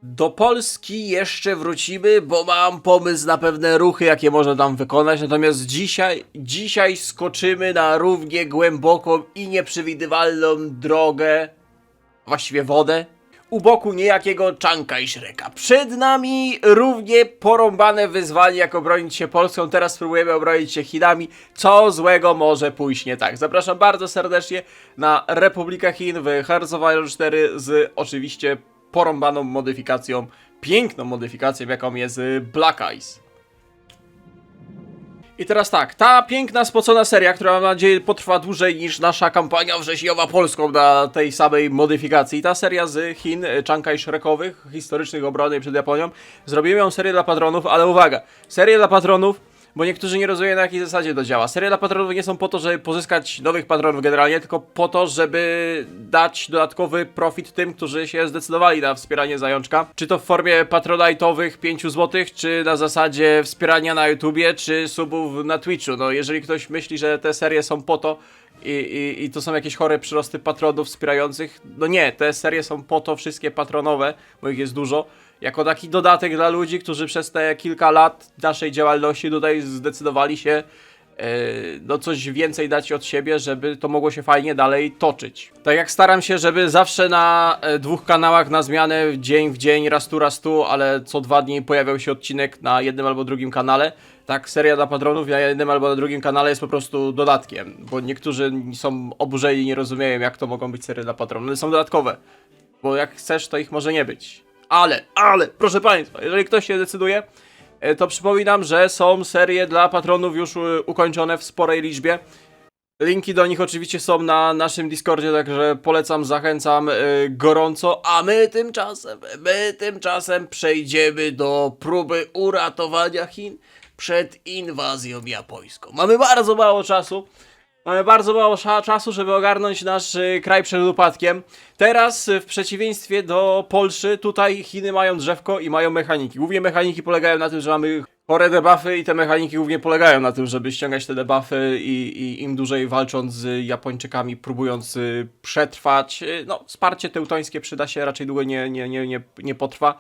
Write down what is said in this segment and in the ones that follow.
Do Polski jeszcze wrócimy, bo mam pomysł na pewne ruchy, jakie można tam wykonać. Natomiast dzisiaj skoczymy na równie głęboką i nieprzewidywalną drogę, właściwie wodę, u boku niejakiego Czanka i Szreka. Przed nami równie porąbane wyzwanie, jak obronić się Polską. Teraz spróbujemy obronić się Chinami. Co złego może pójść nie tak? Zapraszam bardzo serdecznie na Republikę Chin w Hearts of Iron 4 z oczywiście porąbaną modyfikacją, piękną modyfikacją, jaką jest Black Ice. I teraz tak, ta piękna, spocona seria, która mam nadzieję potrwa dłużej niż nasza kampania wrześniowa polską na tej samej modyfikacji. Ta seria z Chin, Czanka i Szrekowych, historycznych obrony przed Japonią. Zrobimy ją serię dla patronów, ale uwaga, serię dla patronów, bo niektórzy nie rozumieją, na jakiej zasadzie to działa. Serie dla patronów nie są po to, żeby pozyskać nowych patronów generalnie, tylko po to, żeby dać dodatkowy profit tym, którzy się zdecydowali na wspieranie Zajączka. Czy to w formie patronajtowych 5 zł, czy na zasadzie wspierania na YouTubie, czy subów na Twitchu. No jeżeli ktoś myśli, że te serie są po to i to są jakieś chore przyrosty patronów wspierających, no nie, te serie są po to wszystkie patronowe, bo ich jest dużo, jako taki dodatek dla ludzi, którzy przez te kilka lat naszej działalności tutaj zdecydowali się no coś więcej dać od siebie, żeby to mogło się fajnie dalej toczyć. Tak jak staram się, żeby zawsze na dwóch kanałach na zmianę, dzień w dzień, raz tu, ale co 2 dni pojawiał się odcinek na jednym albo drugim kanale, tak seria dla patronów na jednym albo na drugim kanale jest po prostu dodatkiem, bo niektórzy są oburzeni i nie rozumieją, jak to mogą być serie dla patronów. One są dodatkowe, bo jak chcesz, to ich może nie być. Ale, proszę Państwa, jeżeli ktoś się decyduje, to przypominam, że są serie dla patronów już ukończone w sporej liczbie. Linki do nich oczywiście są na naszym Discordzie, także polecam, zachęcam gorąco. A my tymczasem przejdziemy do próby uratowania Chin przed inwazją japońską. Mamy bardzo mało czasu. Mamy bardzo mało czasu, żeby ogarnąć nasz kraj przed upadkiem. Teraz, w przeciwieństwie do Polszy, tutaj Chiny mają drzewko i mają mechaniki. Głównie mechaniki polegają na tym, że mamy chore debuffy i te mechaniki głównie polegają na tym, żeby ściągać te debuffy i im dłużej walcząc z Japończykami, próbując przetrwać. No, wsparcie teutońskie przyda się, raczej długo nie potrwa.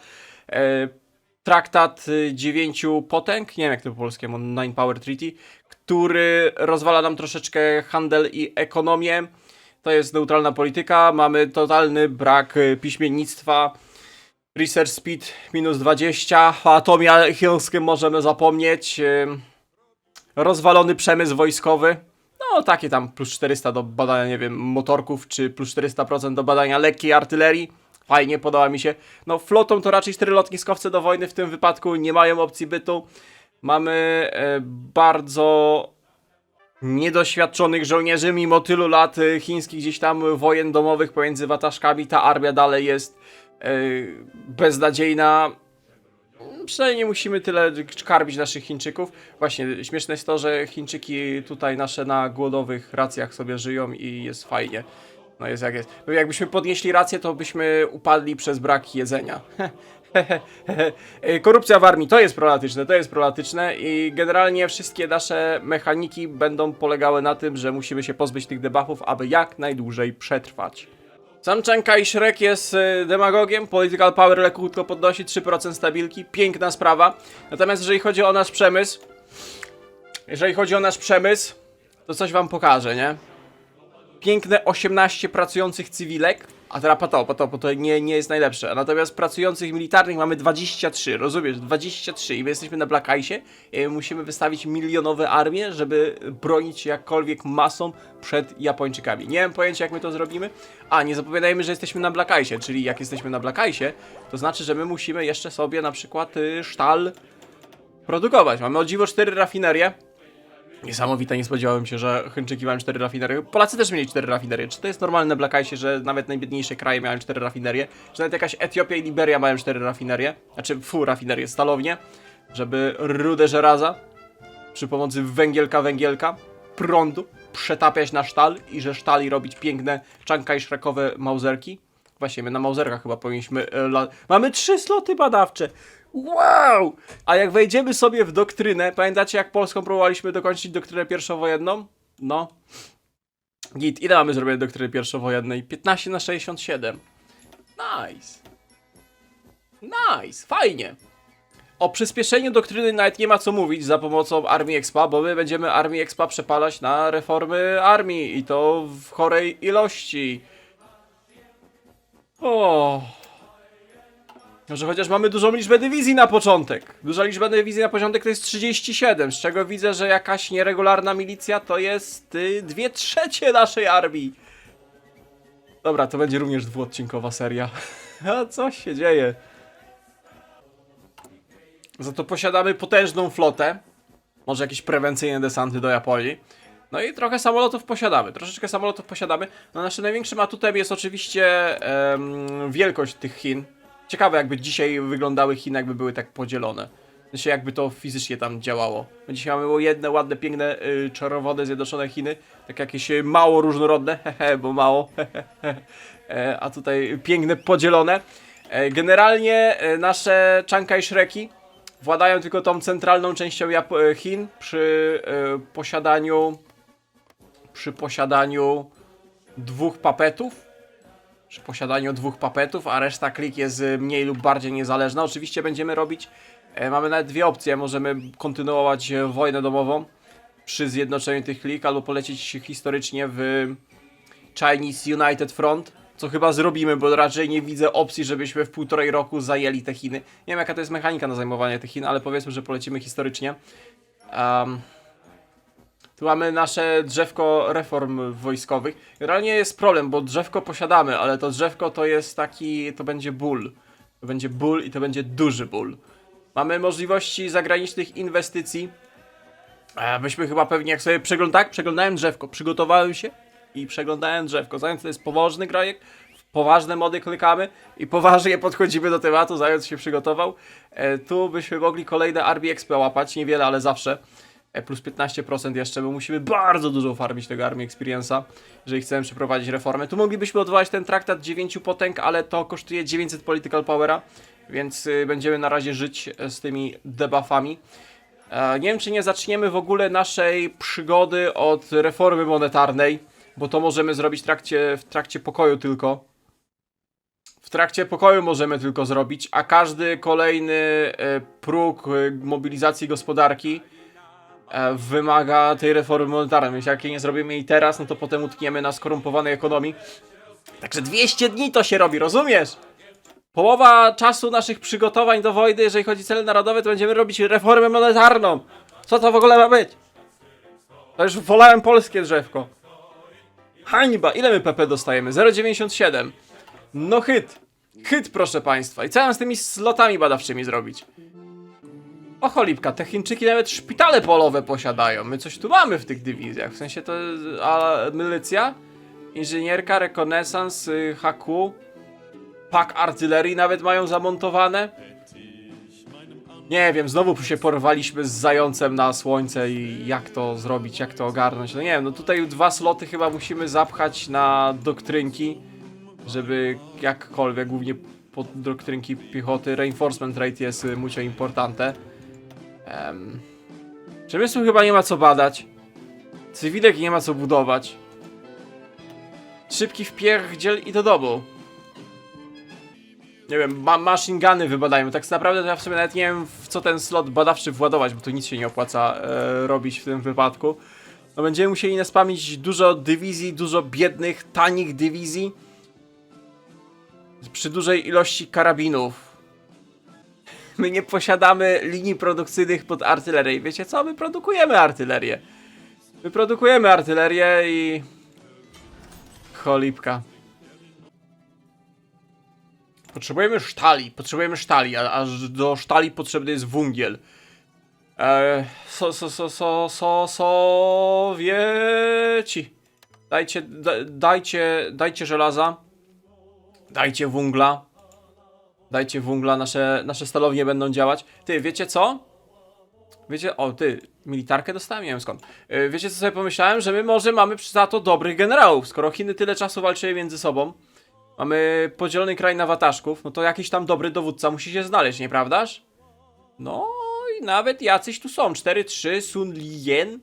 Traktat 9 potęg, nie wiem jak to po polskiemu, Nine Power Treaty, który rozwala nam troszeczkę handel i ekonomię. To jest neutralna polityka, mamy totalny brak piśmiennictwa, research speed minus 20, o atomie chińskim możemy zapomnieć, rozwalony przemysł wojskowy, no takie tam plus 400 do badania, nie wiem, motorków, czy plus 400% do badania lekkiej artylerii. Fajnie, podoba mi się. No flotą to raczej 4 lotniskowce do wojny w tym wypadku nie mają opcji bytu. Mamy bardzo niedoświadczonych żołnierzy, mimo tylu lat chińskich gdzieś tam wojen domowych pomiędzy wataszkami, ta armia dalej jest beznadziejna. Przynajmniej nie musimy tyle karmić naszych Chińczyków. Właśnie, śmieszne jest to, że Chińczyki tutaj nasze na głodowych racjach sobie żyją i jest fajnie. No jest jak jest. Jakbyśmy podnieśli rację, to byśmy upadli przez brak jedzenia. Korupcja w armii to jest prolatyczne i generalnie wszystkie nasze mechaniki będą polegały na tym, że musimy się pozbyć tych debuffów, aby jak najdłużej przetrwać. Sam Czanka i Szrek jest demagogiem, political power lekko podnosi, 3% stabilki, piękna sprawa. Natomiast jeżeli chodzi o nasz przemysł, to coś wam pokażę, nie? Piękne 18 pracujących cywilek, a teraz bo to nie jest najlepsze. Natomiast pracujących militarnych mamy 23, rozumiesz? 23 i my jesteśmy na Black Ice'ie i musimy wystawić milionowe armie, żeby bronić się jakkolwiek masą przed Japończykami. Nie mam pojęcia, jak my to zrobimy. A, nie zapowiadajmy, że jesteśmy na Black Ice'ie, czyli jak jesteśmy na Black Ice'ie, to znaczy, że my musimy jeszcze sobie na przykład sztal produkować. Mamy o dziwo 4 rafinerie. Niesamowite, nie spodziewałem się, że Chińczyki mają 4 rafinerie. Polacy też mieli 4 rafinerie. Czy to jest normalne Black Ice, że nawet najbiedniejsze kraje mają 4 rafinerie? Czy nawet jakaś Etiopia i Liberia mają 4 rafinerie? Znaczy, rafinerie, stalownie, żeby rudę żelaza przy pomocy węgielka, prądu przetapiać na sztal i że sztali robić piękne Czanka i Szrekowe mauzerki. Właśnie, my na mauzerkach chyba powinniśmy... Mamy 3 sloty badawcze! Wow! A jak wejdziemy sobie w doktrynę, pamiętacie jak Polską próbowaliśmy dokończyć doktrynę pierwszowojenną? No. Git, ile mamy zrobione doktryny pierwszowojennej? 15/67. Nice. Nice, fajnie. O przyspieszeniu doktryny nawet nie ma co mówić za pomocą Armii Expa, bo my będziemy Armii Expa przepalać na reformy armii i to w chorej ilości. O. Może chociaż mamy dużą liczbę dywizji na początek. Duża liczba dywizji na początek to jest 37, z czego widzę, że jakaś nieregularna milicja to jest 2/3 naszej armii. Dobra, to będzie również dwuodcinkowa seria. A co się dzieje? Za to posiadamy potężną flotę. Może jakieś prewencyjne desanty do Japonii. No i trochę samolotów posiadamy. Troszeczkę samolotów posiadamy. No naszym największym atutem jest oczywiście wielkość tych Chin. Ciekawe jakby dzisiaj wyglądały Chiny, jakby były tak podzielone. Znaczy jakby to fizycznie tam działało. No dzisiaj mamy jedne ładne, piękne, czerwone zjednoczone Chiny. Tak jakieś mało różnorodne, hehe, bo mało. A tutaj piękne, podzielone. Generalnie nasze Chiang Kai-shreki władają tylko tą centralną częścią Chin przy posiadaniu dwóch papetów. Przy posiadaniu dwóch papetów, a reszta klik jest mniej lub bardziej niezależna. Oczywiście będziemy robić, mamy nawet dwie opcje. Możemy kontynuować wojnę domową przy zjednoczeniu tych klik, albo polecieć historycznie w Chinese United Front, co chyba zrobimy, bo raczej nie widzę opcji, żebyśmy w 1,5 roku zajęli te Chiny. Nie wiem jaka to jest mechanika na zajmowanie tych Chin, ale powiedzmy, że polecimy historycznie. Tu mamy nasze drzewko reform wojskowych. Generalnie jest problem, bo drzewko posiadamy, ale to drzewko to jest taki, to będzie ból. To będzie ból i to będzie duży ból. Mamy możliwości zagranicznych inwestycji. Myśmy chyba pewnie, jak sobie przeglądałem drzewko, przygotowałem się i przeglądałem drzewko. Zając to jest poważny grajek, w poważne mody klikamy i poważnie podchodzimy do tematu, Zając się przygotował. Tu byśmy mogli kolejne Armii XP łapać, niewiele, ale zawsze. Plus 15% jeszcze, bo musimy bardzo dużo farmić tego Army Experience'a, jeżeli chcemy przeprowadzić reformę. Tu moglibyśmy odwołać ten traktat 9 potęg, ale to kosztuje 900 political powera, więc będziemy na razie żyć z tymi debuffami. Nie wiem, czy nie zaczniemy w ogóle naszej przygody od reformy monetarnej, bo to możemy zrobić w trakcie pokoju tylko. W trakcie pokoju możemy tylko zrobić, a każdy kolejny próg mobilizacji gospodarki wymaga tej reformy monetarnej, więc jak jej nie zrobimy jej teraz, no to potem utkniemy na skorumpowanej ekonomii. Także 200 dni to się robi, rozumiesz? Połowa czasu naszych przygotowań do wojny, jeżeli chodzi o cele narodowe, to będziemy robić reformę monetarną. Co to w ogóle ma być? To już wolałem polskie drzewko. Hańba, ile my PP dostajemy? 0,97. No hit. Hit, proszę państwa. I co mam z tymi slotami badawczymi zrobić? O cholipka, te Chińczyki nawet szpitale polowe posiadają. My coś tu mamy w tych dywizjach. W sensie to milicja, inżynierka, rekonesans, HQ, pak artylerii nawet mają zamontowane. Nie wiem, znowu się porwaliśmy z zającem na słońce i jak to zrobić, jak to ogarnąć. No nie wiem, no tutaj 2 sloty chyba musimy zapchać na doktrynki, żeby jakkolwiek, głównie pod doktrynki piechoty. Reinforcement rate jest mucho importante. Przemysłu chyba nie ma co badać. Cywilek nie ma co budować. Szybki wpierdziel i do domu. Nie wiem, machine guny wybadajmy. Tak naprawdę to ja w sumie nawet nie wiem, w co ten slot badawczy władować, bo tu nic się nie opłaca robić w tym wypadku. No będziemy musieli naspamić dużo dywizji, dużo biednych, tanich dywizji. Przy dużej ilości karabinów. My nie posiadamy linii produkcyjnych pod artylerię. Wiecie co? My produkujemy artylerię. My produkujemy artylerię i... Cholipka. Potrzebujemy sztali, a do sztali potrzebny jest węgiel. Sowieci. Dajcie żelaza. Dajcie węgla. Dajcie węgla, nasze stalownie będą działać. Ty, wiecie co? Wiecie, militarkę dostałem? Nie wiem skąd. Wiecie co sobie pomyślałem? Że my może mamy za to dobrych generałów. Skoro Chiny tyle czasu walczyły między sobą, mamy podzielony kraj na wataszków, no to jakiś tam dobry dowódca musi się znaleźć, nieprawdaż? No i nawet jacyś tu są. 4-3, Sun Lien.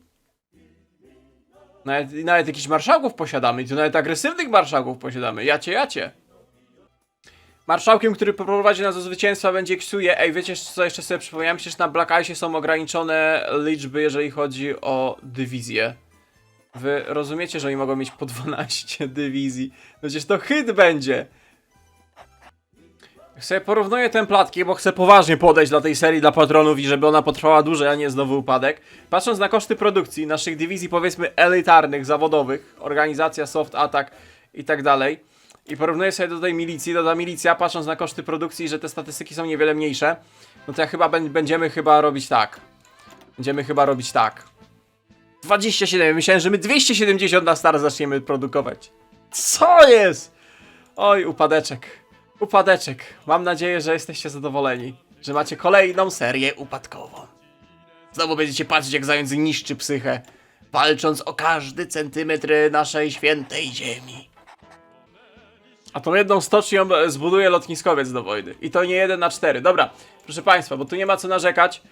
Nawet jakichś marszałków posiadamy. I tu nawet agresywnych marszałków posiadamy. Jacie. Marszałkiem, który poprowadzi nas do zwycięstwa, będzie Ksuje. Ej, wiecie co jeszcze sobie przypomniałem? Przecież na Black Ice są ograniczone liczby, jeżeli chodzi o dywizje. Wy rozumiecie, że oni mogą mieć po 12 dywizji? Przecież to hit będzie! Chcę porównuję templatki, bo chcę poważnie podejść dla tej serii, dla patronów i żeby ona potrwała dłużej, a nie znowu upadek. Patrząc na koszty produkcji naszych dywizji, powiedzmy elitarnych, zawodowych, organizacja, soft attack i tak dalej. I porównuję sobie do tej milicji, ta milicja, patrząc na koszty produkcji, że te statystyki są niewiele mniejsze. No to ja chyba będziemy robić tak. Będziemy chyba robić tak. 27, myślałem, że my 270 na start zaczniemy produkować. Co jest? Oj, upadeczek. Upadeczek. Mam nadzieję, że jesteście zadowoleni. Że macie kolejną serię upadkową. Znowu będziecie patrzeć, jak zając niszczy psychę, walcząc o każdy centymetr naszej świętej ziemi. A tą jedną stocznią zbuduje lotniskowiec do wojny. I to nie 1 na 4. Dobra, proszę państwa, bo tu nie ma co narzekać.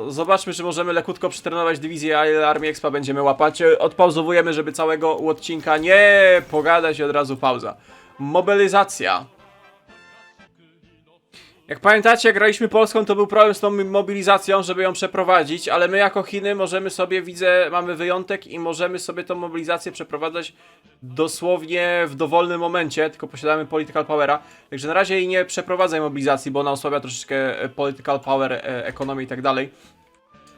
Zobaczmy, czy możemy lekutko przetrenować dywizję, a ile Armii Expa będziemy łapać. Odpauzowujemy, żeby całego odcinka nie pogadać i od razu pauza. Mobilizacja. Jak pamiętacie, jak graliśmy Polską, to był problem z tą mobilizacją, żeby ją przeprowadzić, ale my jako Chiny możemy sobie, widzę, mamy wyjątek i możemy sobie tą mobilizację przeprowadzać dosłownie w dowolnym momencie, tylko posiadamy political powera. Także na razie jej nie przeprowadzaj mobilizacji, bo ona osłabia troszeczkę political power, ekonomię i tak dalej.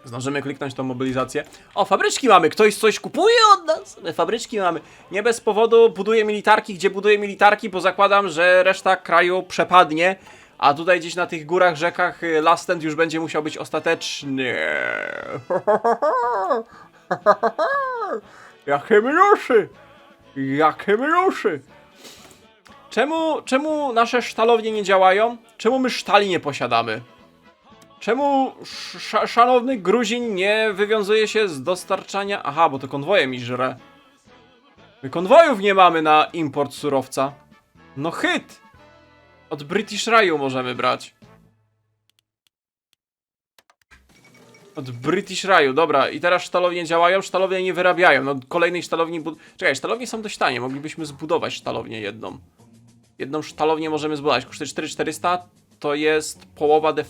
Zdążymy kliknąć tą mobilizację. O, fabryczki mamy! Ktoś coś kupuje od nas? My fabryczki mamy. Nie bez powodu buduję militarki, gdzie buduję militarki, bo zakładam, że reszta kraju przepadnie. A tutaj gdzieś na tych górach, rzekach Last Stand już będzie musiał być ostateczny. Jakie minuszy! Jakie minuszy! Czemu nasze sztalownie nie działają? Czemu my sztali nie posiadamy? Czemu szanowny Gruzin nie wywiązuje się z dostarczania... Aha, bo to konwoje mi żre. My konwojów nie mamy na import surowca. No hit! Od British Raju możemy brać. Od British Raju, dobra. I teraz sztalownie działają, sztalownie nie wyrabiają. No kolejnej sztalowni... Czekaj, sztalownie są dość tanie. Moglibyśmy zbudować sztalownię jedną. Jedną sztalownię możemy zbudować. Kosztuje 4400. To jest połowa de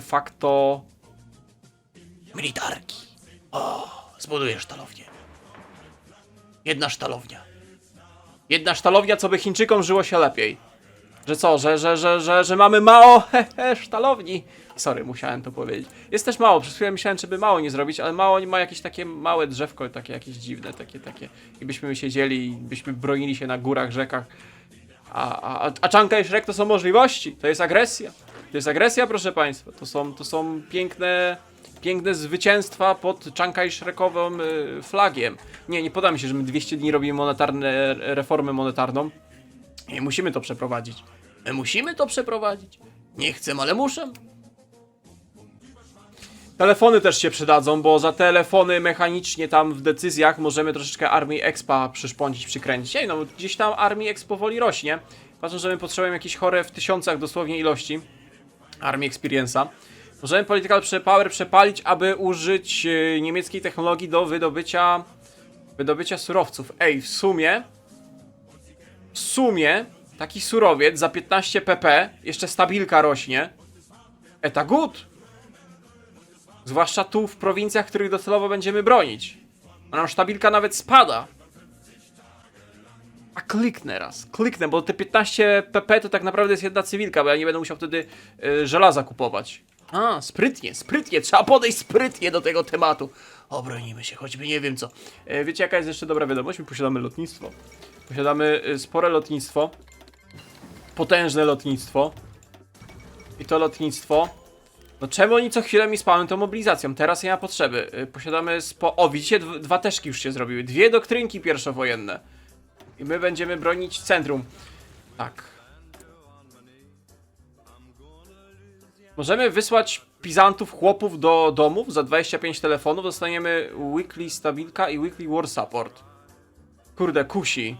facto... militarki. O, zbuduję sztalownię. Jedna sztalownia. Jedna sztalownia, co by Chińczykom żyło się lepiej. Że co, że mamy mało sztalowni. Sorry, musiałem to powiedzieć. Jest też mało, przez chwilę myślałem, czy by mało nie zrobić, ale mało ma jakieś takie małe drzewko, takie jakieś dziwne, takie. I byśmy siedzieli i byśmy bronili się na górach, rzekach. A Czanka i Szrek to są możliwości, to jest agresja. To jest agresja, proszę państwa. To są piękne zwycięstwa pod Czanka i Szrekowym flagiem. Nie poda mi się, że my 200 dni robimy reformę monetarną. I musimy to przeprowadzić. My musimy to przeprowadzić. Nie chcę, ale muszę. Telefony też się przydadzą, bo za telefony mechanicznie tam w decyzjach możemy troszeczkę Armii Expa przyszpącić, przykręcić. Ej, no gdzieś tam Armii Exp powoli rośnie. Patrząc, że my potrzebujemy jakieś chore w tysiącach dosłownie ilości Armii Experience'a. Możemy Political Power przepalić, aby użyć niemieckiej technologii do wydobycia surowców. Ej, w sumie taki surowiec za 15 pp, jeszcze stabilka rośnie. Eta good! Zwłaszcza tu w prowincjach, których docelowo będziemy bronić. A nam stabilka nawet spada. A kliknę, bo te 15 pp to tak naprawdę jest jedna cywilka, bo ja nie będę musiał wtedy żelaza kupować. A, sprytnie, trzeba podejść sprytnie do tego tematu. Obronimy się, choćby nie wiem co. Wiecie, jaka jest jeszcze dobra wiadomość? My posiadamy lotnictwo. Posiadamy spore lotnictwo. Potężne lotnictwo. I to lotnictwo... No czemu oni co chwilę mi spałem tą mobilizacją? Teraz nie ma potrzeby. Posiadamy O, widzicie? Dwa teszki już się zrobiły. 2 doktrynki pierwszowojenne. I my będziemy bronić centrum. Tak. Możemy wysłać Pizantów, chłopów do domów za 25 telefonów. Dostaniemy weekly stabilka i weekly war support. Kurde, kusi.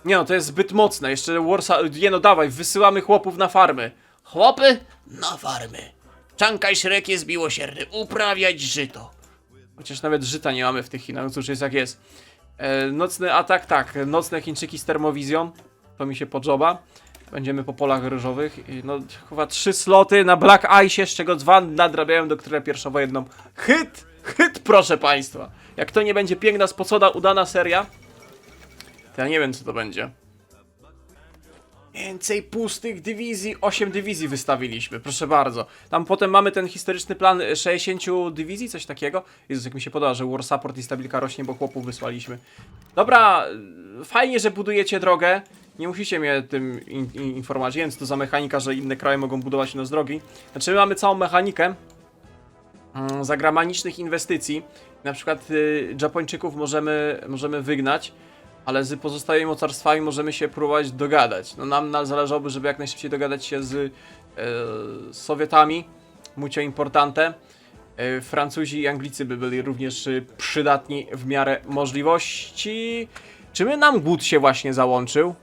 Nie no, to jest zbyt mocne. Jeszcze nie no, dawaj, wysyłamy chłopów na farmy. Chłopy na farmy. Czanka i Szrek jest miłosierny. Uprawiać żyto. Chociaż nawet żyta nie mamy w tych Chinach. Cóż, jest jak jest. Nocny atak, tak. Nocne Chińczyki z termowizją. To mi się podoba. Będziemy po polach ryżowych. I no chyba 3 sloty na Black Ice, z czego 2 nadrabiają doktrynę pierwszowojenną. Hit, proszę państwa. Jak to nie będzie piękna, spocona, udana seria, to ja nie wiem, co to będzie. Więcej pustych dywizji, 8 dywizji wystawiliśmy, proszę bardzo. Tam potem mamy ten historyczny plan 60 dywizji, coś takiego. Jezus, jak mi się podoba, że War Support i stabilka rośnie, bo chłopów wysłaliśmy. Dobra, fajnie, że budujecie drogę. Nie musicie mnie tym informować, więc to za mechanika, że inne kraje mogą budować u nas drogi. Znaczy my mamy całą mechanikę zagranicznych inwestycji. Na przykład Japończyków możemy wygnać, ale z pozostałymi mocarstwami możemy się próbować dogadać. No nam zależałoby, żeby jak najszybciej dogadać się z Sowietami, mucho importante. Francuzi i Anglicy by byli również przydatni w miarę możliwości. Czy nam głód się właśnie załączył?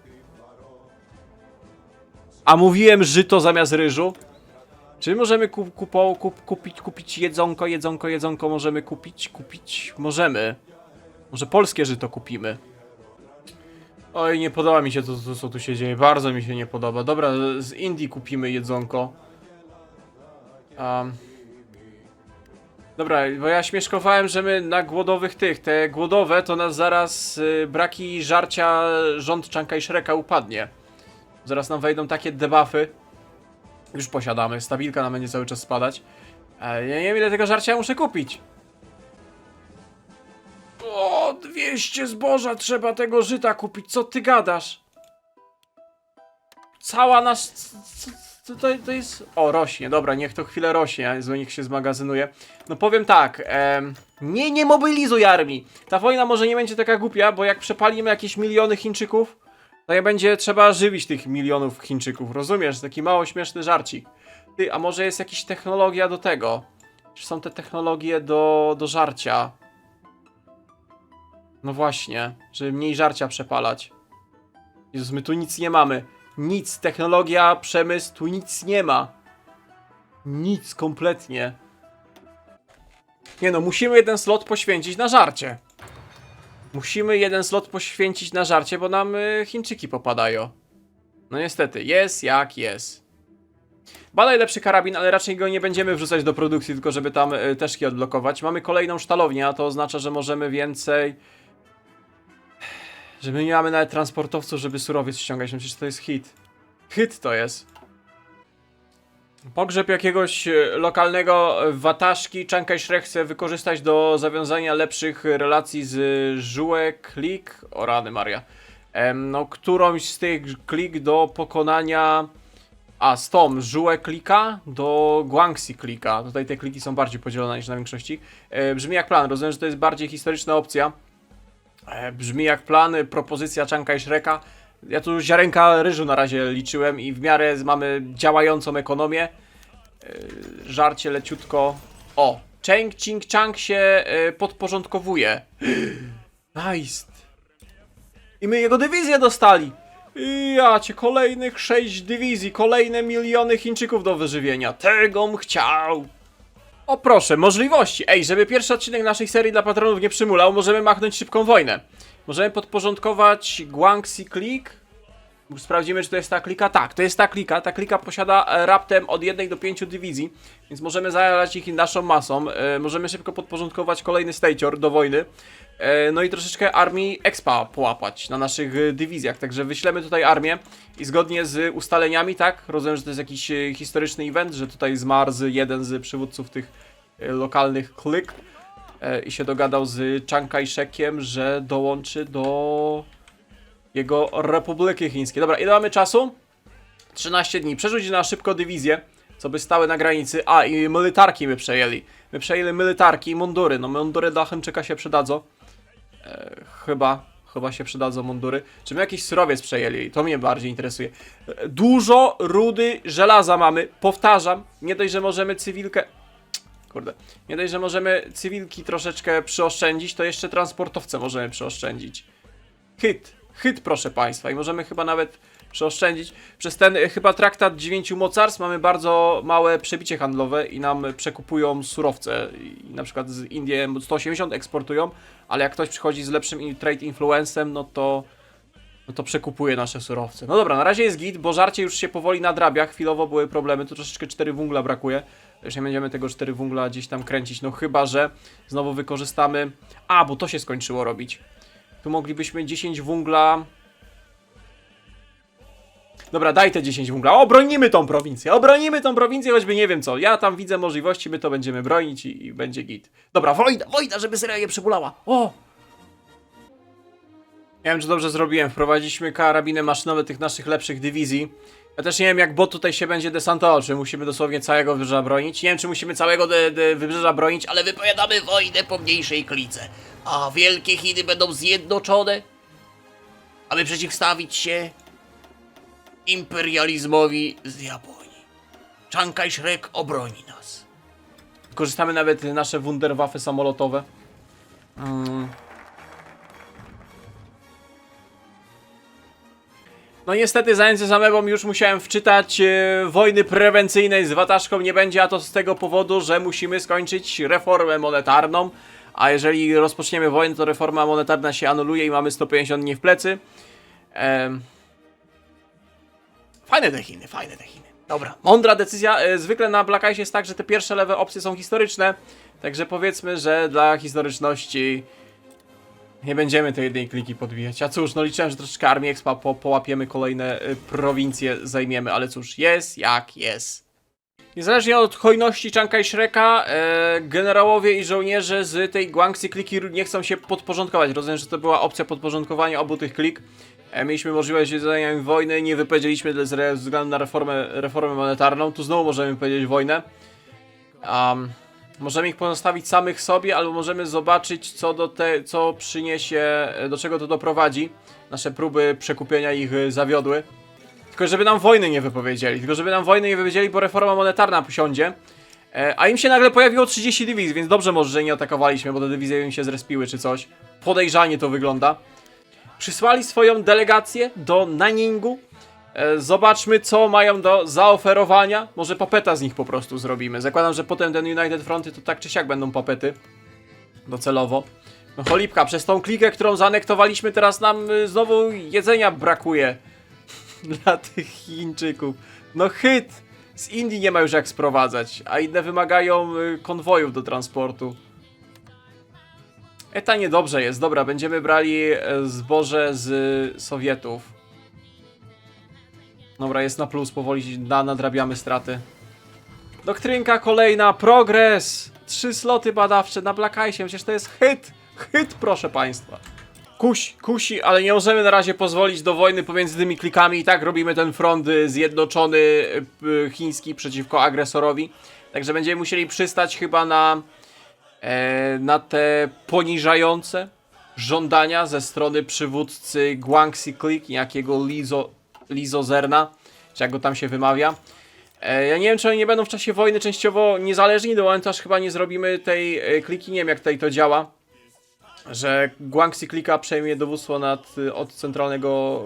A mówiłem żyto zamiast ryżu. Czy możemy kupić jedzonko możemy kupić? Możemy. Może polskie żyto kupimy. Oj, nie podoba mi się to, co tu się dzieje. Bardzo mi się nie podoba. Dobra, z Indii kupimy jedzonko. Dobra, bo ja śmieszkowałem, że my na głodowych te głodowe to nas zaraz braki żarcia rząd Chiang Kai-sheka upadnie. Zaraz nam wejdą takie debuffy. Już posiadamy, stabilka nam będzie cały czas spadać. Ja nie wiem, ile tego żarcia muszę kupić. O, 200 zboża trzeba tego żyta kupić, co ty gadasz? Cała to jest... O, rośnie, dobra, niech to chwilę rośnie, niech się zmagazynuje. No powiem tak, nie mobilizuj armii. Ta wojna może nie będzie taka głupia, bo jak przepalimy jakieś miliony Chińczyków, to nie będzie trzeba żywić tych milionów Chińczyków, rozumiesz? Taki mało śmieszny żarcik. Ty, a może jest jakaś technologia do tego? Czy są te technologie do żarcia? No właśnie, żeby mniej żarcia przepalać. Jezus, my tu nic nie mamy. Nic, technologia, przemysł, tu nic nie ma. Nic, kompletnie. Nie no, musimy jeden slot poświęcić na żarcie. Musimy jeden slot poświęcić na żarcie, bo nam Chińczyki popadają. No niestety, jest jak jest. Badaj lepszy karabin, ale raczej go nie będziemy wrzucać do produkcji, tylko żeby tam teszki odblokować. Mamy kolejną sztalownię, a to oznacza, że możemy więcej... Że my nie mamy nawet transportowców, żeby surowiec ściągać. No przecież to jest hit. Hit to jest. Pogrzeb jakiegoś lokalnego wataszki Chiang Kai-shek chce wykorzystać do zawiązania lepszych relacji z Zhuge Clique. O rany Maria. No którąś z tych klik do pokonania... z tą Zhuge Clique'a do Guangxi Clique'a. Tutaj te kliki są bardziej podzielone niż na większości. Brzmi jak plan. Rozumiem, że to jest bardziej historyczna opcja. Brzmi jak plan, propozycja Chiang Kai-sheka. Ja tu ziarenka ryżu na razie liczyłem i w miarę mamy działającą ekonomię. Żarcie leciutko. O! Cheng Ching Chang się podporządkowuje. Nice. I my jego dywizję dostali. Kolejnych 6 dywizji, kolejne miliony Chińczyków do wyżywienia. Tegom chciał. O proszę, możliwości. Ej, żeby pierwszy odcinek naszej serii dla patronów nie przymulał, możemy machnąć szybką wojnę. Możemy podporządkować Guangxi Clique. Sprawdzimy, czy to jest ta klika. Tak, to jest ta klika. Ta klika posiada raptem od 1 do 5 dywizji, więc możemy zajadać ich naszą masą. Możemy szybko podporządkować kolejny stacior do wojny. No i troszeczkę armii expa połapać na naszych dywizjach. Także wyślemy tutaj armię i zgodnie z ustaleniami, tak? Rozumiem, że to jest jakiś historyczny event, że tutaj zmarł jeden z przywódców tych lokalnych klik i się dogadał z Chiang Kai-shekiem, że dołączy do jego Republiki Chińskiej. Dobra, ile mamy czasu? 13 dni. Przerzuć na szybko dywizję, co by stały na granicy. I militarki my przejęli. My przejęli militarki i mundury. No mundury dla Chińczyka się przydadzą. Chyba się przydadzą mundury. Czy my jakiś surowiec przejęli? To mnie bardziej interesuje. Dużo rudy żelaza mamy. Powtarzam, nie dość, że możemy cywilkę... Kurde. Nie dość, że możemy cywilki troszeczkę przyoszczędzić, to jeszcze transportowce możemy przyoszczędzić. Hit, proszę państwa. I możemy chyba nawet przeoszczędzić. Przez ten chyba traktat 9 mocarstw mamy bardzo małe przebicie handlowe i nam przekupują surowce. I na przykład z Indii 180 eksportują, ale jak ktoś przychodzi z lepszym trade influencem, no to no to przekupuje nasze surowce. No dobra, na razie jest git, bo żarcie już się powoli nadrabia. Chwilowo były problemy, tu troszeczkę 4 wungla brakuje. Już nie będziemy tego 4 wungla gdzieś tam kręcić, no chyba, że znowu wykorzystamy... A, bo to się skończyło robić. Tu moglibyśmy 10 wungla... Dobra, daj te 10 wungla. Obronimy tą prowincję, choćby nie wiem co. Ja tam widzę możliwości, my to będziemy bronić i będzie git. Dobra, wojna, żeby seria je przebulała. O! Nie wiem, czy dobrze zrobiłem. Wprowadziliśmy karabiny maszynowe tych naszych lepszych dywizji. Ja też nie wiem, jak bot tutaj się będzie desantował. Czy musimy dosłownie całego wybrzeża bronić? Nie wiem, czy musimy całego wybrzeża bronić, ale wypowiadamy wojnę pomniejszej klice. A wielkie Chiny będą zjednoczone, aby przeciwstawić się imperializmowi z Japonii. Chiang Kai-shek obroni nas. Korzystamy nawet nasze Wunderwaffe samolotowe. No niestety, zający z amebą już musiałem wczytać wojny prewencyjnej z Wataszką nie będzie, a to z tego powodu, że musimy skończyć reformę monetarną. A jeżeli rozpoczniemy wojnę, to reforma monetarna się anuluje i mamy 150 dni w plecy. Fajne te Chiny. Dobra, mądra decyzja. Zwykle na Black Ice jest tak, że te pierwsze lewe opcje są historyczne. Także powiedzmy, że dla historyczności nie będziemy tej jednej kliki podbijać. A cóż, no liczyłem, że troszeczkę Armii Expa połapiemy, kolejne prowincje zajmiemy, ale cóż, jest jak jest. Niezależnie od hojności Chiang Kai-sheka, generałowie i żołnierze z tej Guangxi kliki nie chcą się podporządkować. Rozumiem, że to była opcja podporządkowania obu tych klik. Mieliśmy możliwość wiedzenia im wojny, nie wypowiedzieliśmy ze względu na reformę monetarną. Tu znowu możemy powiedzieć wojnę. Możemy ich pozostawić samych sobie, albo możemy zobaczyć, co przyniesie, do czego to doprowadzi. Nasze próby przekupienia ich zawiodły. Tylko żeby nam wojny nie wypowiedzieli, bo reforma monetarna posiądzie. A im się nagle pojawiło 30 dywizji, więc dobrze może, że nie atakowaliśmy, bo te dywizje im się zrespiły czy coś. Podejrzanie to wygląda. Przysłali swoją delegację do Nanningu. Zobaczmy, co mają do zaoferowania. Może papeta z nich po prostu zrobimy. Zakładam, że potem ten United Fronty to tak czy siak będą papety. Docelowo. No cholipka, przez tą klikę, którą zaanektowaliśmy, teraz nam znowu jedzenia brakuje. Dla tych Chińczyków. No hit! Z Indii nie ma już jak sprowadzać, a inne wymagają konwojów do transportu. Ta niedobrze jest. Dobra, będziemy brali zboże z Sowietów. Dobra, jest na plus, powoli nadrabiamy straty. Doktrynka kolejna, progres! 3 sloty badawcze na Black Ice, przecież to jest hit! Hit, proszę państwa. Kusi, ale nie możemy na razie pozwolić do wojny pomiędzy tymi klikami. I tak robimy ten front zjednoczony chiński przeciwko agresorowi. Także będziemy musieli przystać chyba na te poniżające żądania ze strony przywódcy Guangxi Click, jakiego Lizo Zerna, czy jak go tam się wymawia. Ja nie wiem, czy oni nie będą w czasie wojny częściowo niezależni, do momentu aż chyba nie zrobimy tej kliki. Nie wiem, jak tutaj to działa, że Guangxi Klika przejmie dowództwo od centralnego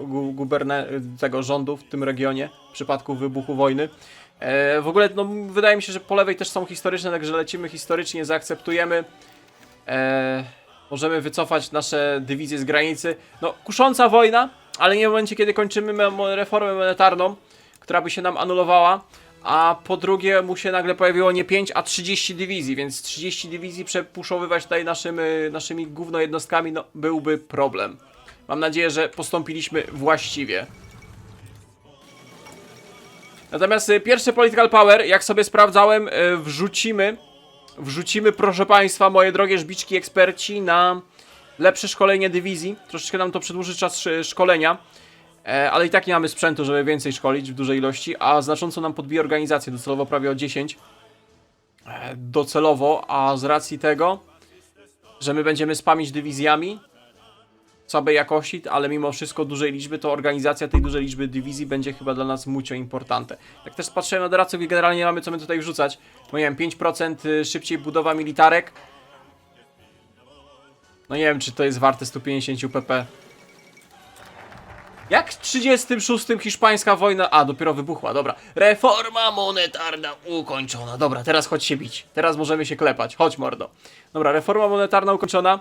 tego rządu w tym regionie w przypadku wybuchu wojny. W ogóle no, wydaje mi się, że po lewej też są historyczne, także lecimy historycznie, zaakceptujemy. Możemy wycofać nasze dywizje z granicy. No, kusząca wojna, ale nie w momencie, kiedy kończymy reformę monetarną, która by się nam anulowała. A po drugie mu się nagle pojawiło nie 5, a 30 dywizji, więc 30 dywizji przepuszowywać tutaj naszymi gówno jednostkami, no byłby problem. Mam nadzieję, że postąpiliśmy właściwie. Natomiast pierwszy political power, jak sobie sprawdzałem, wrzucimy, proszę państwa, moje drogie żbiczki eksperci, na lepsze szkolenie dywizji. Troszeczkę nam to przedłuży czas szkolenia. Ale i tak nie mamy sprzętu, żeby więcej szkolić w dużej ilości, a znacząco nam podbije organizację, docelowo prawie o 10. Docelowo, a z racji tego, że my będziemy spamić dywizjami słabej jakości, ale mimo wszystko dużej liczby, to organizacja tej dużej liczby dywizji będzie chyba dla nas mucho importante. Jak też patrzyłem na doradców i generalnie nie mamy co my tutaj wrzucać, bo nie wiem, 5% szybciej budowa militarek. No nie wiem, czy to jest warte 150 pp. Jak w 36 hiszpańska wojna... A, dopiero wybuchła, dobra. Reforma monetarna ukończona. Dobra, teraz chodź się bić. Teraz możemy się klepać. Chodź, mordo. Dobra, reforma monetarna ukończona.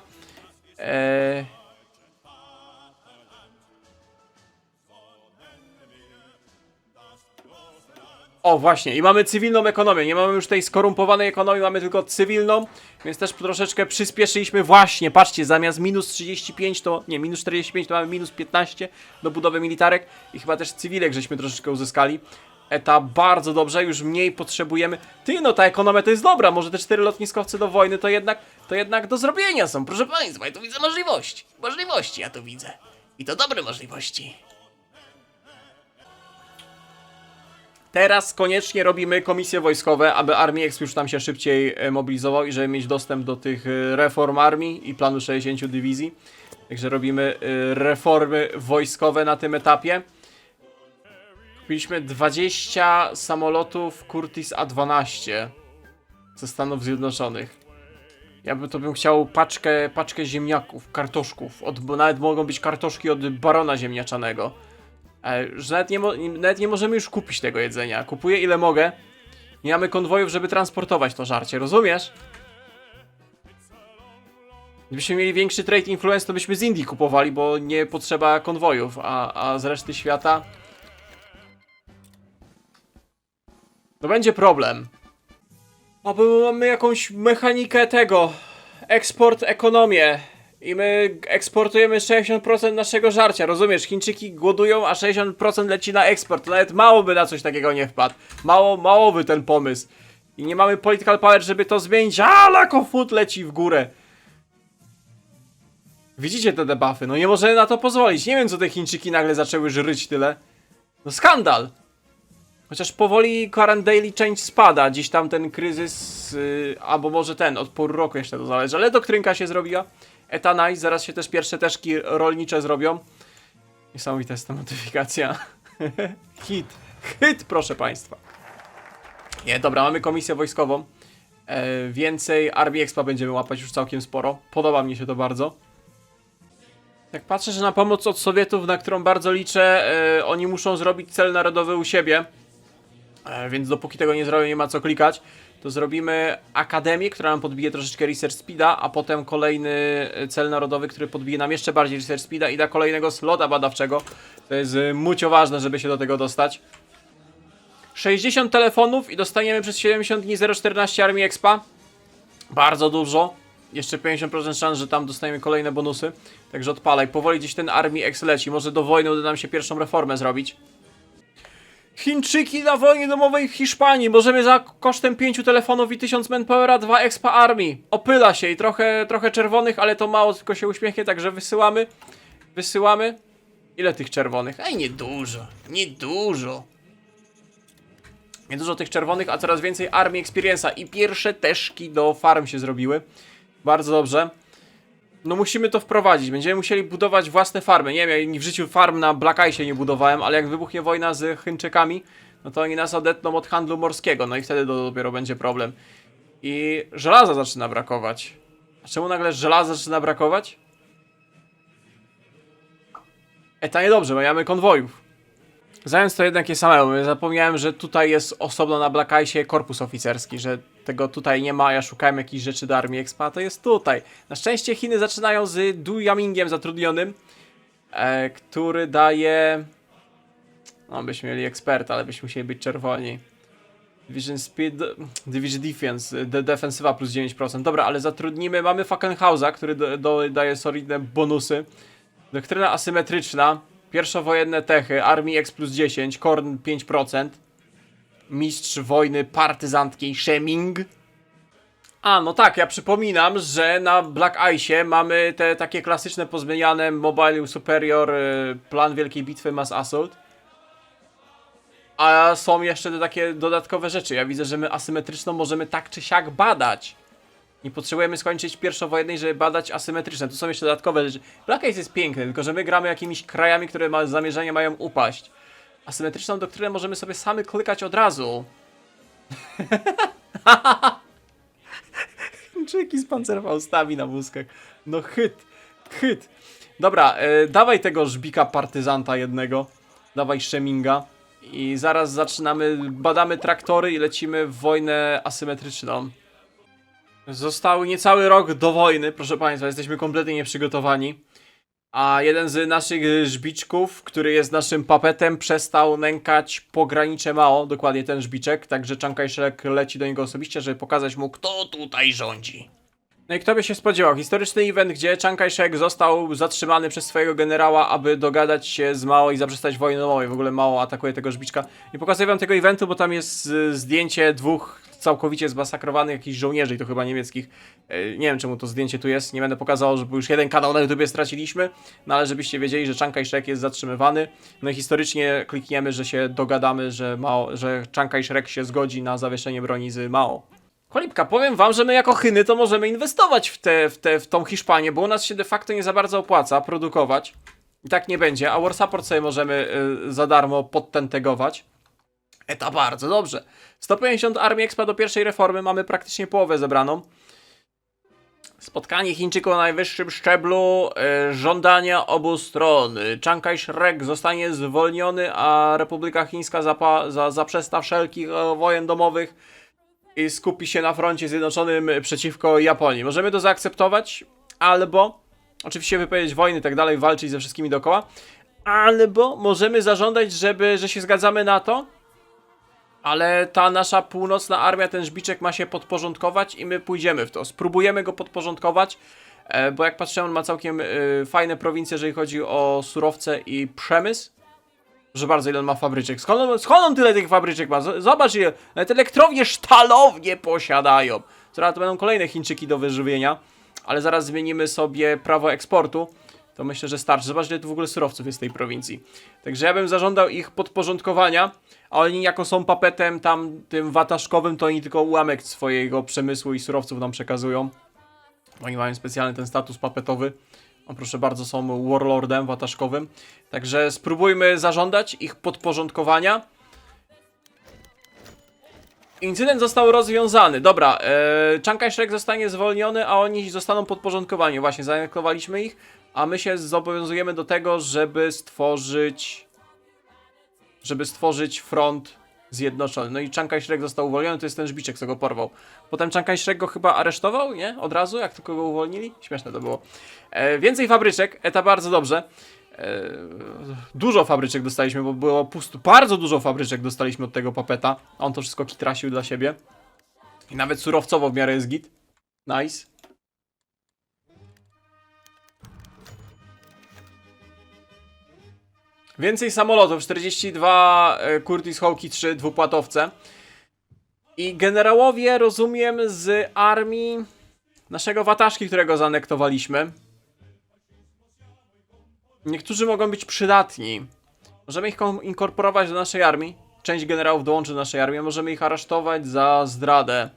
O, właśnie, i mamy cywilną ekonomię, nie mamy już tej skorumpowanej ekonomii, mamy tylko cywilną, więc też troszeczkę przyspieszyliśmy, właśnie, patrzcie, zamiast minus 35 to, nie, minus 45 to mamy minus 15 do budowy militarek i chyba też cywilek żeśmy troszeczkę uzyskali. Bardzo dobrze, już mniej potrzebujemy. Ty, no ta ekonomia to jest dobra, może te 4 lotniskowce do wojny to jednak do zrobienia są, proszę państwa, ja tu widzę możliwości ja tu widzę. I to dobre możliwości. Teraz koniecznie robimy komisje wojskowe, aby Armii Exp już tam się szybciej mobilizował i żeby mieć dostęp do tych reform armii i planu 60 dywizji. Także robimy reformy wojskowe na tym etapie. Kupiliśmy 20 samolotów Curtiss A-12 ze Stanów Zjednoczonych. To bym chciał paczkę ziemniaków, kartoszków. Bo nawet mogą być kartoszki od barona ziemniaczanego. Że nawet nie możemy już kupić tego jedzenia. Kupuję ile mogę. Nie mamy konwojów, żeby transportować to żarcie, rozumiesz? Gdybyśmy mieli większy trade influence, to byśmy z Indii kupowali, bo nie potrzeba konwojów, a z reszty świata to będzie problem. Bo mamy jakąś mechanikę tego. Eksport, ekonomię. I my eksportujemy 60% naszego żarcia, rozumiesz? Chińczyki głodują, a 60% leci na eksport. To nawet mało by na coś takiego nie wpadł. Mało by ten pomysł. I nie mamy political power, żeby to zmienić, a Lack of Food leci w górę. Widzicie te debuffy? No nie możemy na to pozwolić. Nie wiem, co te Chińczyki nagle zaczęły żryć tyle. No skandal. Chociaż powoli current daily change spada. Dziś tam ten kryzys, albo może ten, od pół roku jeszcze to zależy. Ale doktrynka się zrobiła. Nice, zaraz się też pierwsze teczki rolnicze zrobią. Niesamowita jest ta modyfikacja. Hit, proszę państwa. Nie, dobra, mamy komisję wojskową. Więcej Armii Expa będziemy łapać już całkiem sporo. Podoba mi się to bardzo. Jak patrzę, że na pomoc od Sowietów, na którą bardzo liczę, oni muszą zrobić cel narodowy u siebie. Więc dopóki tego nie zrobią, nie ma co klikać. To zrobimy akademię, która nam podbije troszeczkę research speeda, a potem kolejny cel narodowy, który podbije nam jeszcze bardziej research speeda i da kolejnego slota badawczego. To jest mucio ważne, żeby się do tego dostać. 60 telefonów i dostaniemy przez 70 dni 0,14 Armii Expa. Bardzo dużo. Jeszcze 50% szans, że tam dostaniemy kolejne bonusy. Także odpalaj. Powoli gdzieś ten Armii Ex leci. Może do wojny uda nam się pierwszą reformę zrobić. Chińczyki na wojnie domowej w Hiszpanii. Możemy za kosztem 5 telefonów i 1000 manpowera 2 expa armii. Opyla się i trochę czerwonych, ale to mało, tylko się uśmiechnie, także wysyłamy. Wysyłamy. Ile tych czerwonych? Ej, niedużo. Niedużo tych czerwonych, a coraz więcej armii experience'a. I pierwsze teszki do farm się zrobiły. Bardzo dobrze. No musimy to wprowadzić, będziemy musieli budować własne farmy. Nie wiem, ja w życiu farm na Black Ice nie budowałem, ale jak wybuchnie wojna z Chińczykami, no to oni nas odetną od handlu morskiego, no i wtedy dopiero będzie problem. I żelaza zaczyna brakować. A czemu nagle żelaza zaczyna brakować? To niedobrze, bo mamy konwojów. Zając to jednak jest samemu, zapomniałem, że tutaj jest osobno na Black Ice korpus oficerski, że tego tutaj nie ma, ja szukałem jakichś rzeczy do Armii Expa, to jest tutaj. Na szczęście Chiny zaczynają z Du Yamingiem zatrudnionym, który daje... No, byśmy mieli eksperta, ale byśmy musieli być czerwoni. Division Speed, Division Defense, defensywa plus 9%. Dobra, ale zatrudnimy, mamy Falkenhausa, który daje solidne bonusy. Doktryna asymetryczna. Pierwszowojenne techy, Armii X plus 10, Korn 5%, Mistrz wojny partyzantkiej Sheming. A, no tak, ja przypominam, że na Black Ice mamy te takie klasyczne pozmieniane Mobile Superior, plan wielkiej bitwy Mass Assault. A są jeszcze te takie dodatkowe rzeczy. Ja widzę, że my asymetryczną możemy tak czy siak badać. Nie potrzebujemy skończyć pierwszowojennej, żeby badać asymetryczne. Tu są jeszcze dodatkowe rzeczy. Black Ice jest piękny, tylko że my gramy jakimiś krajami, które zamierzenie mają upaść. Asymetryczną doktrynę możemy sobie sami klikać od razu. Chińczyki z pancerfaustami na wózkach. No hyt. Dobra, dawaj tego żbika partyzanta jednego. Dawaj Sheminga. I zaraz zaczynamy, badamy traktory i lecimy w wojnę asymetryczną. Został niecały rok do wojny, proszę państwa, jesteśmy kompletnie nieprzygotowani. A jeden z naszych żbiczków, który jest naszym papetem, przestał nękać pogranicze Mao, dokładnie ten żbiczek, także Chiang Kai-shek leci do niego osobiście, żeby pokazać mu, kto tutaj rządzi. No i kto by się spodziewał, historyczny event, gdzie Chiang Kai-shek został zatrzymany przez swojego generała, aby dogadać się z Mao i zaprzestać wojny domowej. W ogóle Mao atakuje tego żbiczka. Nie pokazuję wam tego eventu, bo tam jest zdjęcie dwóch całkowicie zmasakrowanych jakichś żołnierzy, i to chyba niemieckich. Nie wiem czemu to zdjęcie tu jest, nie będę pokazał, żeby już jeden kanał na YouTubie straciliśmy, no ale żebyście wiedzieli, że Chiang Kai-shek jest zatrzymywany. No i historycznie klikniemy, że się dogadamy, że Chiang Kai-shek się zgodzi na zawieszenie broni z Mao. Cholipka, powiem wam, że my jako Chyny to możemy inwestować w tą Hiszpanię, bo u nas się de facto nie za bardzo opłaca produkować. I tak nie będzie, a War Support sobie możemy za darmo podtentegować. To bardzo dobrze. 150 armii expa do pierwszej reformy, mamy praktycznie połowę zebraną. Spotkanie Chińczyków na najwyższym szczeblu, żądania obu stron. Chiang Kai-shek zostanie zwolniony, a Republika Chińska zaprzesta wszelkich wojen domowych i skupi się na froncie zjednoczonym przeciwko Japonii. Możemy to zaakceptować, albo oczywiście wypowiedzieć wojny i tak dalej, walczyć ze wszystkimi dookoła, albo możemy zażądać, że się zgadzamy na to, ale ta nasza północna armia, ten żbiczek ma się podporządkować i my pójdziemy w to. Spróbujemy go podporządkować, bo jak patrzyłem, on ma całkiem fajne prowincje, jeżeli chodzi o surowce i przemysł. Proszę bardzo, ile on ma fabryczek. Skąd on tyle tych fabryczek ma? Zobacz, ile. Nawet elektrownie sztalownie posiadają. Teraz to będą kolejne Chińczyki do wyżywienia. Ale zaraz zmienimy sobie prawo eksportu. To myślę, że starczy. Zobacz, ile tu w ogóle surowców jest w tej prowincji. Także ja bym zażądał ich podporządkowania. A oni jako są papetem tam tym wataszkowym, to oni tylko ułamek swojego przemysłu i surowców nam przekazują. Oni mają specjalny ten status papetowy. O, proszę bardzo, są warlordem wataszkowym. Także spróbujmy zażądać ich podporządkowania. Incydent został rozwiązany. Dobra, Chiang Kai-shek zostanie zwolniony, a oni zostaną podporządkowani. Właśnie, zaanektowaliśmy ich, a my się zobowiązujemy do tego, żeby stworzyć front zjednoczony. No i Chiang Kai-shek został uwolniony, to jest ten żbiczek, co go porwał. Potem Chiang Kai-shek go chyba aresztował, nie? Od razu, jak tylko go uwolnili? Śmieszne to było. Więcej fabryczek, to bardzo dobrze. Dużo fabryczek dostaliśmy, bo było pusto. Bardzo dużo fabryczek dostaliśmy od tego papeta. On to wszystko kitrasił dla siebie. I nawet surowcowo w miarę jest git. Nice. Więcej samolotów, 42 Curtiss Hawki 3 dwupłatowce. I generałowie, rozumiem, z armii naszego wataszki, którego zaanektowaliśmy. Niektórzy mogą być przydatni. Możemy ich inkorporować do naszej armii. Część generałów dołączy do naszej armii. Możemy ich aresztować za zdradę.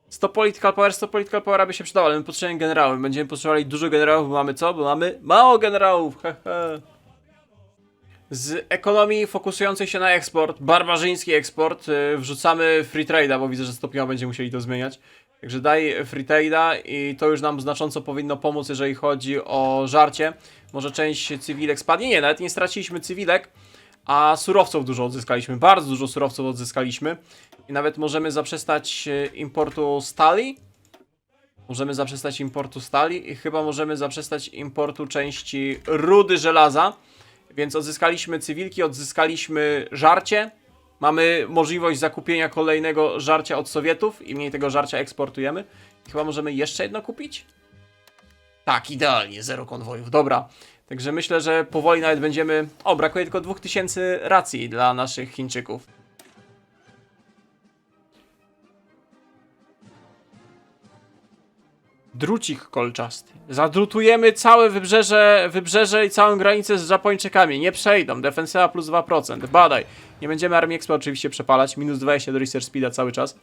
100 political powera by się przydało, ale my potrzebujemy generałów. Będziemy potrzebowali dużo generałów, bo mamy co? Bo mamy mało generałów. Hehe. Z ekonomii fokusującej się na eksport, barbarzyński eksport, wrzucamy free trade'a, bo widzę, że stopniowo będziemy musieli to zmieniać. Także daj free trade'a i to już nam znacząco powinno pomóc, jeżeli chodzi o żarcie. Może część cywilek spadnie? Nie, nawet nie straciliśmy cywilek, a surowców dużo odzyskaliśmy. Bardzo dużo surowców odzyskaliśmy. I nawet możemy zaprzestać importu stali. Możemy zaprzestać importu stali i chyba możemy zaprzestać importu części rudy żelaza. Więc odzyskaliśmy cywilki, odzyskaliśmy żarcie. Mamy możliwość zakupienia kolejnego żarcia od Sowietów i mniej tego żarcia eksportujemy. Chyba możemy jeszcze jedno kupić? Tak, idealnie, 0 konwojów, dobra. Także myślę, że powoli nawet będziemy... O, brakuje tylko 2000 racji dla naszych Chińczyków. Drucik kolczasty. Zadrutujemy całe wybrzeże i całą granicę z Japończykami. Nie przejdą. Defensywa plus 2%. Badaj. Nie będziemy armii expo oczywiście przepalać. Minus 20 do research speeda cały czas.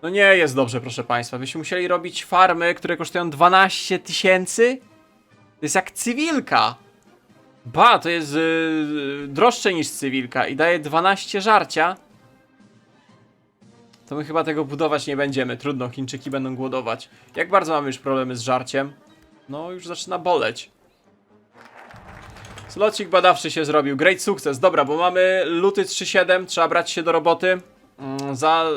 No nie jest dobrze, proszę państwa. Byśmy musieli robić farmy, które kosztują 12 000. To jest jak cywilka. Ba, to jest droższe niż cywilka i daje 12 żarcia. To my chyba tego budować nie będziemy. Trudno, Chińczyki będą głodować. Jak bardzo mamy już problemy z żarciem? No, już zaczyna boleć. Slocik badawczy się zrobił. Great sukces. Dobra, bo mamy luty 3.7. Trzeba brać się do roboty.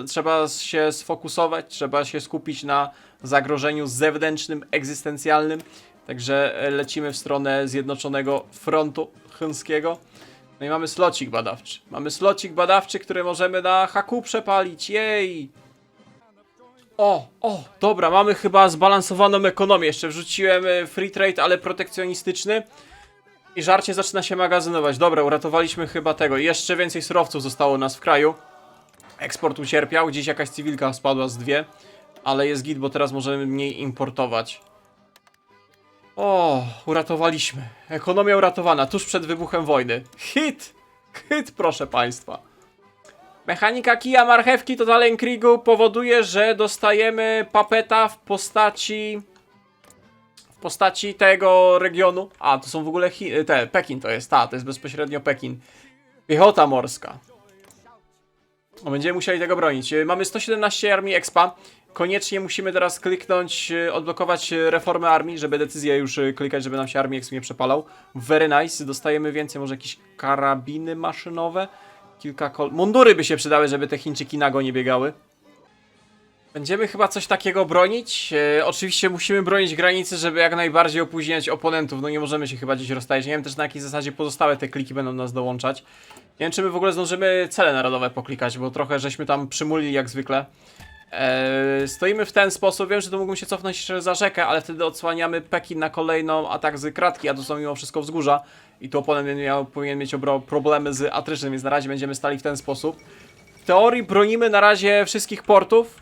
Trzeba się sfokusować. Trzeba się skupić na zagrożeniu zewnętrznym, egzystencjalnym. Także lecimy w stronę Zjednoczonego Frontu Chińskiego. No i mamy slocik badawczy. Mamy slocik badawczy, który możemy na haku przepalić. Jej! Dobra, mamy chyba zbalansowaną ekonomię. Jeszcze wrzuciłem free trade, ale protekcjonistyczny. I żarcie zaczyna się magazynować. Dobra, uratowaliśmy chyba tego. I jeszcze więcej surowców zostało u nas w kraju. Eksport ucierpiał. Gdzieś jakaś cywilka spadła z 2. Ale jest git, bo teraz możemy mniej importować. Uratowaliśmy. Ekonomia uratowana tuż przed wybuchem wojny. Hit! Hit, proszę państwa. Mechanika kija marchewki Total Kriegu powoduje, że dostajemy papeta w postaci tego regionu. A, to są w ogóle Pekin to jest, to jest bezpośrednio Pekin. Piechota morska. Będziemy musieli tego bronić. Mamy 117 armii expa. Koniecznie musimy teraz kliknąć, odblokować reformę armii, żeby decyzję już klikać, żeby nam się armii exp nie przepalał. Very nice. Dostajemy więcej, może jakieś karabiny maszynowe. Mundury by się przydały, żeby te Chińczyki nago nie biegały. Będziemy chyba coś takiego bronić. Oczywiście musimy bronić granicy, żeby jak najbardziej opóźniać oponentów. No nie możemy się chyba gdzieś rozstać. Nie wiem też na jakiej zasadzie pozostałe te kliki będą nas dołączać. Nie wiem, czy my w ogóle zdążymy cele narodowe poklikać, bo trochę żeśmy tam przymulili jak zwykle. Stoimy w ten sposób. Wiem, że tu mógłbym się cofnąć jeszcze za rzekę, ale wtedy odsłaniamy Pekin na kolejną atak z kratki, a tu są mimo wszystko wzgórza. I tu oponent powinien mieć problemy z atryszem, więc na razie będziemy stali w ten sposób. W teorii bronimy na razie wszystkich portów.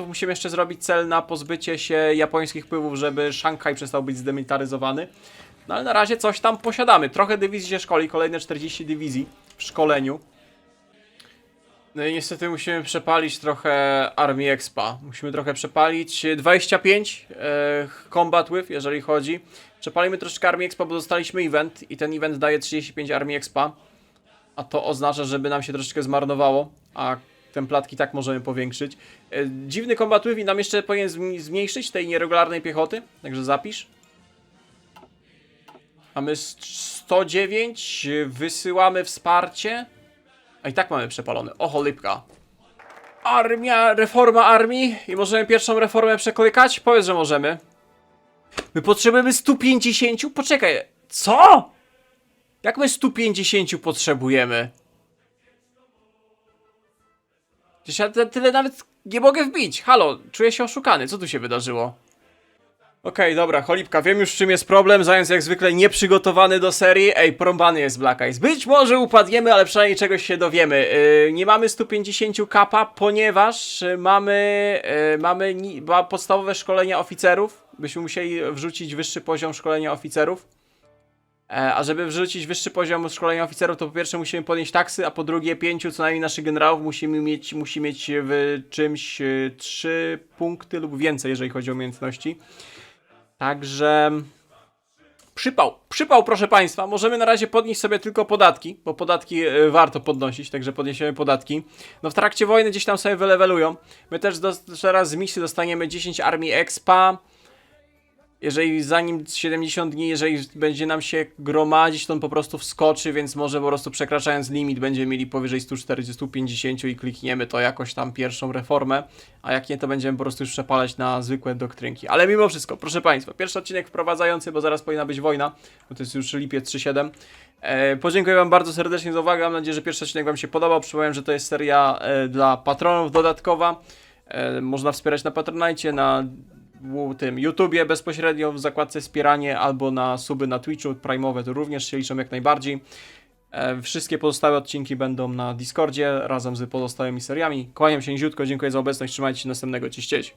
Musimy jeszcze zrobić cel na pozbycie się japońskich wpływów, żeby Szanghaj przestał być zdemilitaryzowany. No ale na razie coś tam posiadamy. Trochę dywizji się szkoli, kolejne 40 dywizji w szkoleniu. No i niestety musimy przepalić trochę armii expa. Musimy trochę przepalić 25 combat with, jeżeli chodzi. Przepalimy troszeczkę armii expa, bo dostaliśmy event i ten event daje 35 armii expa. A to oznacza, żeby nam się troszeczkę zmarnowało, a templatki tak możemy powiększyć. Dziwny combat with i nam jeszcze powinien zmniejszyć tej nieregularnej piechoty, także zapisz. Mamy 109, wysyłamy wsparcie. A i tak mamy przepalony. O cholipka. Reforma armii. I możemy pierwszą reformę przeklikać? Powiedz, że możemy. My potrzebujemy 150? Poczekaj. Co? Jak my 150 potrzebujemy? Przecież ja tyle nawet nie mogę wbić. Halo, czuję się oszukany. Co tu się wydarzyło? Okej, dobra, cholipka, wiem już czym jest problem, zając jak zwykle nieprzygotowany do serii. Ej, porąbany jest Black Ice. Być może upadniemy, ale przynajmniej czegoś się dowiemy. Nie mamy 150 kapa, ponieważ mamy podstawowe szkolenia oficerów. Byśmy musieli wrzucić wyższy poziom szkolenia oficerów. A żeby wrzucić wyższy poziom szkolenia oficerów, to po pierwsze musimy podnieść taksy, a po drugie 5 co najmniej naszych generałów musi mieć w czymś 3 punkty lub więcej, jeżeli chodzi o umiejętności. Także przypał, proszę państwa. Możemy na razie podnieść sobie tylko podatki, bo podatki warto podnosić, także podniesiemy podatki. No w trakcie wojny gdzieś tam sobie wylewelują. My też teraz z misji dostaniemy 10 armii expa. Jeżeli zanim 70 dni, jeżeli będzie nam się gromadzić, to on po prostu wskoczy, więc może po prostu przekraczając limit będziemy mieli powyżej 140, 150 i klikniemy to jakoś tam pierwszą reformę, a jak nie, to będziemy po prostu już przepalać na zwykłe doktrynki. Ale mimo wszystko, proszę państwa, pierwszy odcinek wprowadzający, bo zaraz powinna być wojna, bo to jest już lipiec 3.7. Podziękuję wam bardzo serdecznie za uwagę, mam nadzieję, że pierwszy odcinek wam się podobał. Przypomnę, że to jest seria dla patronów dodatkowa. Można wspierać na Patronite, na tym YouTubie bezpośrednio w zakładce wspieranie, albo na suby na Twitchu, prime'owe to również się liczą jak najbardziej. Wszystkie pozostałe odcinki będą na Discordzie razem z pozostałymi seriami. Kłaniam się niziutko, dziękuję za obecność, trzymajcie się następnego, cześć.